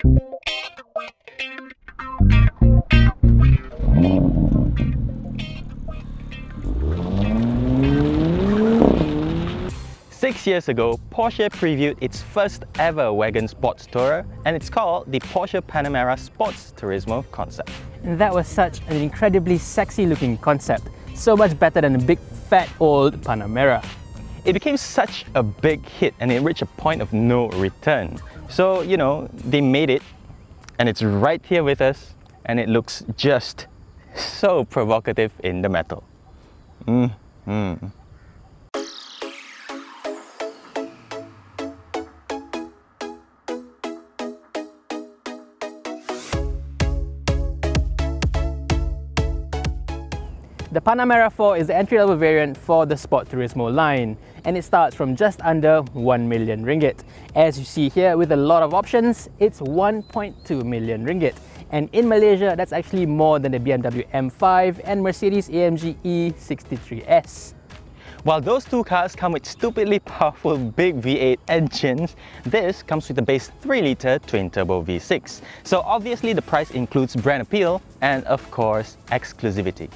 Six years ago, Porsche previewed its first ever wagon sports tourer, and it's called the Porsche Panamera Sport Turismo concept. And that was such an incredibly sexy looking concept, so much better than a big fat old Panamera. It became such a big hit and it reached a point of no return. So, you know, they made it and it's right here with us and it looks just so provocative in the metal. The Panamera 4 is the entry-level variant for the Sport Turismo line, and it starts from just under 1 million ringgit. As you see here, with a lot of options, it's 1.2 million ringgit. And in Malaysia, that's actually more than the BMW M5 and Mercedes-AMG E63S. While those two cars come with stupidly powerful big V8 engines, this comes with a base 3-litre twin-turbo V6. So obviously the price includes brand appeal and, of course, exclusivity.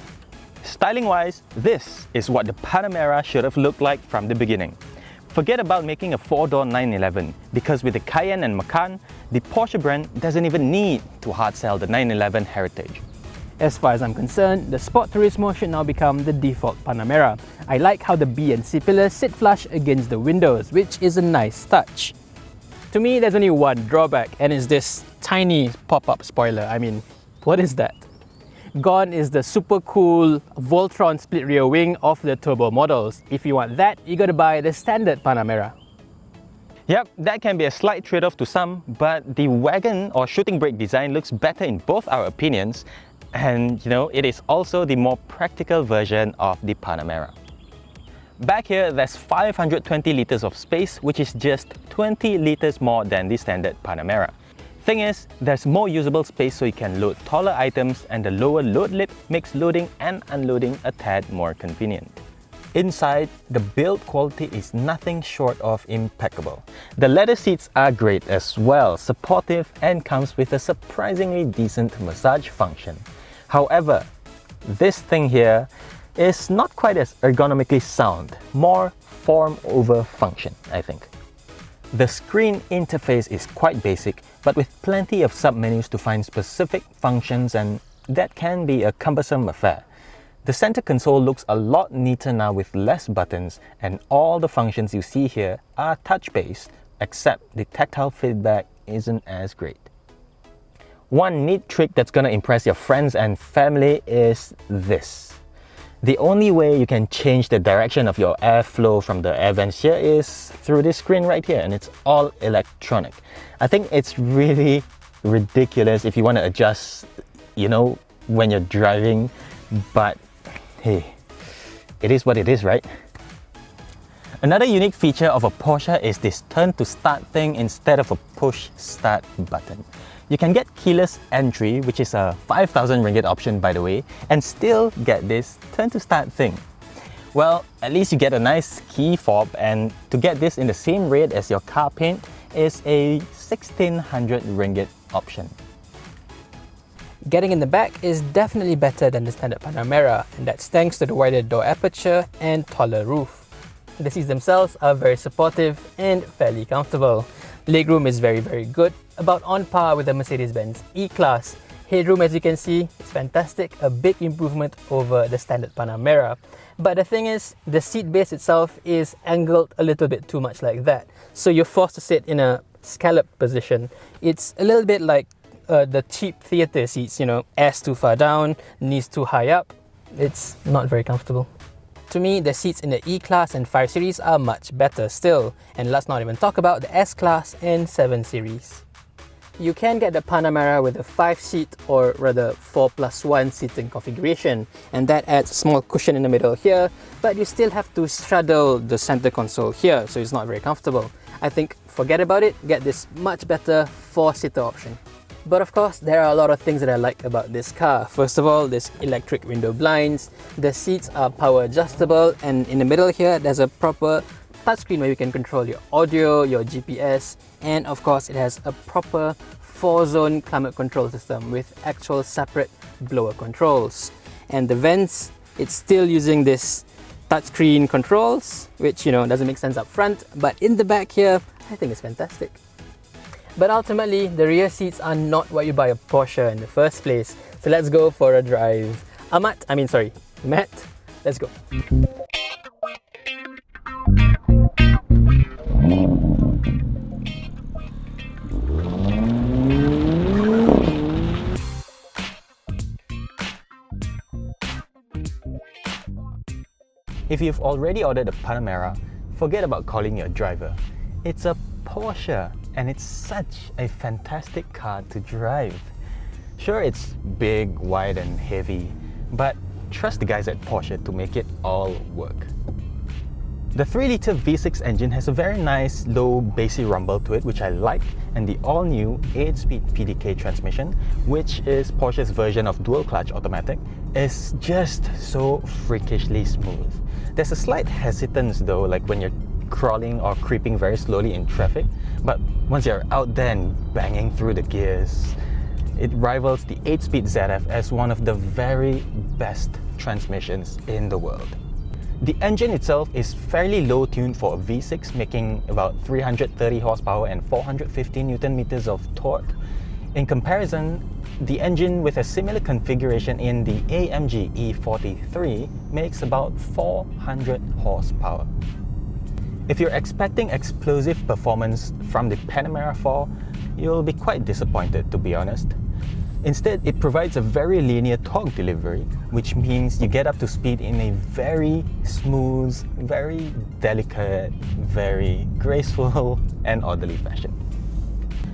Styling-wise, this is what the Panamera should have looked like from the beginning. Forget about making a 4-door 911, because with the Cayenne and Macan, the Porsche brand doesn't even need to hard sell the 911 heritage. As far as I'm concerned, the Sport Turismo should now become the default Panamera. I like how the B and C pillars sit flush against the windows, which is a nice touch. To me, there's only one drawback, and it's this tiny pop-up spoiler. I mean, what is that? Gone is the super cool Voltron split rear wing of the turbo models. If you want that, you gotta buy the standard Panamera. Yep, that can be a slight trade-off to some, but the wagon or shooting brake design looks better in both our opinions, and you know, it is also the more practical version of the Panamera. Back here, there's 520 litres of space, which is just 20 litres more than the standard Panamera. Thing is, there's more usable space so you can load taller items, and the lower load lip makes loading and unloading a tad more convenient. Inside, the build quality is nothing short of impeccable. The leather seats are great as well, supportive, and comes with a surprisingly decent massage function. However, this thing here is not quite as ergonomically sound, more form over function, I think. The screen interface is quite basic, but with plenty of sub-menus to find specific functions, and that can be a cumbersome affair. The center console looks a lot neater now with less buttons, and all the functions you see here are touch-based, except the tactile feedback isn't as great. One neat trick that's gonna impress your friends and family is this. The only way you can change the direction of your airflow from the air vents here is through this screen right here, and it's all electronic. I think it's really ridiculous if you want to adjust, you know, when you're driving, but hey, it is what it is, right? Another unique feature of a Porsche is this turn to start thing instead of a push start button. You can get keyless entry, which is a 5,000 ringgit option by the way, and still get this turn to start thing. Well, at least you get a nice key fob, and to get this in the same rate as your car paint is a 1,600 ringgit option. Getting in the back is definitely better than the standard Panamera, and that's thanks to the wider door aperture and taller roof. The seats themselves are very supportive and fairly comfortable. Legroom is very good, about on par with the Mercedes-Benz E-Class. Headroom, as you can see, is fantastic, a big improvement over the standard Panamera. But the thing is, the seat base itself is angled a little bit too much like that, so you're forced to sit in a scalloped position. It's a little bit like the cheap theatre seats, you know, ass too far down, knees too high up. It's not very comfortable. To me, the seats in the E-Class and 5 Series are much better still, and let's not even talk about the S-Class and 7 Series. You can get the Panamera with a 5-seat or rather 4+1 seating configuration, and that adds a small cushion in the middle here, but you still have to straddle the center console here, so it's not very comfortable. I think forget about it, get this much better 4-seater option. But of course, there are a lot of things that I like about this car. First of all, there's electric window blinds, the seats are power adjustable, and in the middle here, there's a proper touchscreen where you can control your audio, your GPS, and of course, it has a proper 4-zone climate control system with actual separate blower controls. And the vents, it's still using this touchscreen controls, which, you know, doesn't make sense up front, but in the back here, I think it's fantastic. But ultimately, the rear seats are not what you buy a Porsche in the first place. So let's go for a drive. Matt, let's go. If you've already ordered a Panamera, forget about calling your driver. It's a Porsche and it's such a fantastic car to drive. Sure, it's big, wide and heavy, but trust the guys at Porsche to make it all work. The 3-litre V6 engine has a very nice low bassy rumble to it, which I like, and the all-new 8-speed PDK transmission, which is Porsche's version of dual-clutch automatic, is just so freakishly smooth. There's a slight hesitance though, like when you're crawling or creeping very slowly in traffic, but once you're out there and banging through the gears, it rivals the 8-speed ZF as one of the very best transmissions in the world. The engine itself is fairly low tuned for a V6, making about 330 horsepower and 450 Newton meters of torque. In comparison, the engine with a similar configuration in the AMG E43 makes about 400 horsepower. If you're expecting explosive performance from the Panamera 4, you'll be quite disappointed, to be honest. Instead, it provides a very linear torque delivery, which means you get up to speed in a very smooth, very delicate, very graceful and orderly fashion.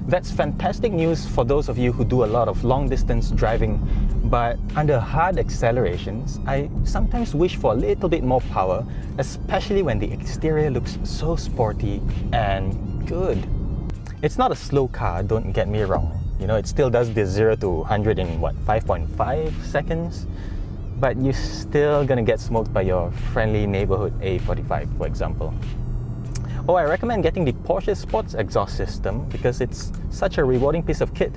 That's fantastic news for those of you who do a lot of long-distance driving, but under hard accelerations, I sometimes wish for a little bit more power, especially when the exterior looks so sporty and good. It's not a slow car, don't get me wrong. You know, it still does the 0 to 100 in what, 5.5 seconds? But you're still gonna get smoked by your friendly neighborhood A45, for example. Oh, I recommend getting the Porsche Sports exhaust system because it's such a rewarding piece of kit.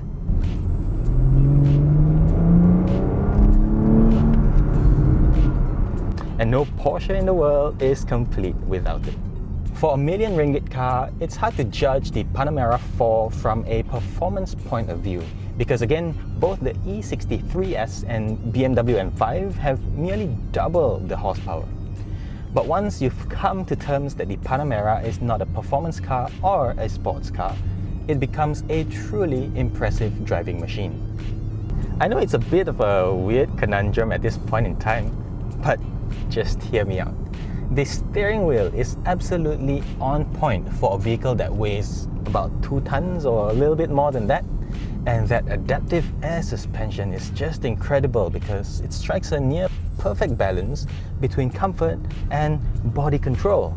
And no Porsche in the world is complete without it. For a ~1 million ringgit car, it's hard to judge the Panamera 4 from a performance point of view because again, both the E63S and BMW M5 have nearly double the horsepower. But once you've come to terms that the Panamera is not a performance car or a sports car, it becomes a truly impressive driving machine. I know it's a bit of a weird conundrum at this point in time, but just hear me out. The steering wheel is absolutely on point for a vehicle that weighs about 2 tons or a little bit more than that. And that adaptive air suspension is just incredible because it strikes a near perfect balance between comfort and body control.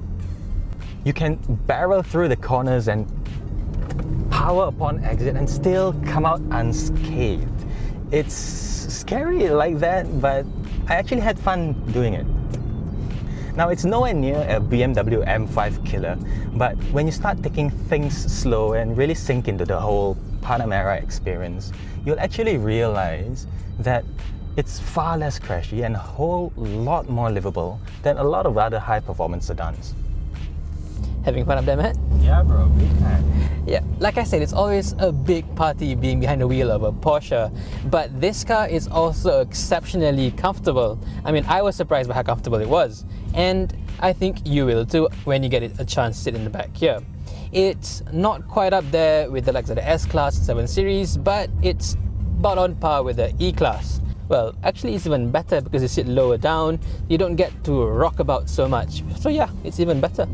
You can barrel through the corners and power upon exit and still come out unscathed. It's scary like that, but I actually had fun doing it. Now, it's nowhere near a BMW M5 killer, but when you start taking things slow and really sink into the whole Panamera experience, you'll actually realize that it's far less crashy and a whole lot more livable than a lot of other high-performance sedans. Having fun up there, Matt? Yeah, bro, big time. Yeah, like I said, it's always a big party being behind the wheel of a Porsche, but this car is also exceptionally comfortable. I mean, I was surprised by how comfortable it was, and I think you will too when you get a chance to sit in the back here. It's not quite up there with the likes of the S-Class and 7 Series, but it's about on par with the E-Class. Well, actually it's even better because you sit lower down, you don't get to rock about so much. So yeah, it's even better.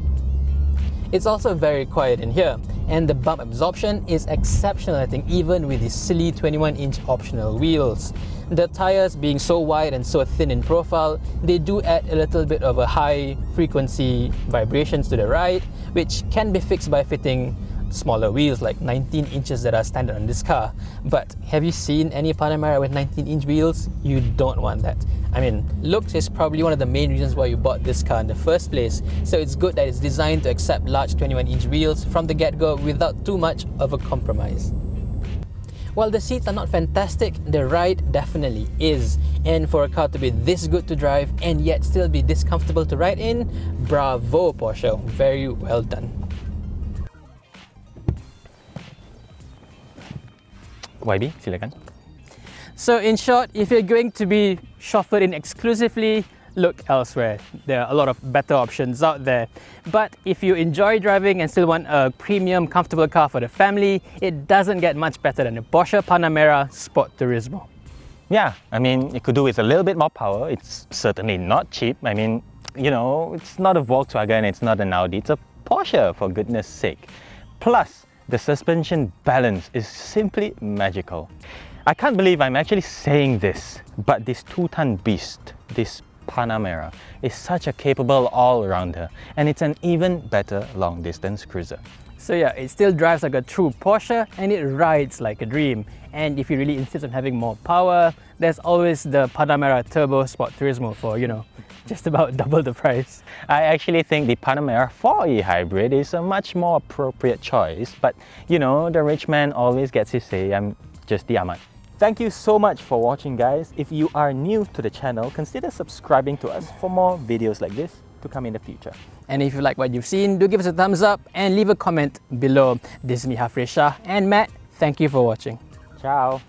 It's also very quiet in here, and the bump absorption is exceptional, I think, even with the silly 21-inch optional wheels. The tires being so wide and so thin in profile, they do add a little bit of a high frequency vibrations to the ride, which can be fixed by fitting smaller wheels like 19 inches that are standard on this car. But have you seen any Panamera with 19-inch wheels? You don't want that. I mean, looks is probably one of the main reasons why you bought this car in the first place, so it's good that it's designed to accept large 21-inch wheels from the get-go without too much of a compromise. While the seats are not fantastic, the ride definitely is. And for a car to be this good to drive and yet still be this comfortable to ride in, bravo Porsche, very well done. YB, silakan. So in short, if you're going to be chauffeured in exclusively, look elsewhere. There are a lot of better options out there. But if you enjoy driving and still want a premium, comfortable car for the family, it doesn't get much better than the Porsche Panamera Sport Turismo. Yeah, I mean, it could do with a little bit more power. It's certainly not cheap. I mean, you know, it's not a Volkswagen, it's not an Audi, it's a Porsche, for goodness sake. Plus, the suspension balance is simply magical. I can't believe I'm actually saying this, but this 2-ton beast, this Panamera, is such a capable all-rounder, and it's an even better long-distance cruiser. So yeah, it still drives like a true Porsche and it rides like a dream. And if you really insist on having more power, there's always the Panamera Turbo Sport Turismo for, you know, just about double the price. I actually think the Panamera 4E Hybrid is a much more appropriate choice, but you know, the rich man always gets his say. I'm just the Ahmad. Thank you so much for watching, guys. If you are new to the channel, consider subscribing to us for more videos like this to come in the future. And if you like what you've seen, do give us a thumbs up and leave a comment below. This is me, Hafriz Shah, and Matt, thank you for watching. Ciao.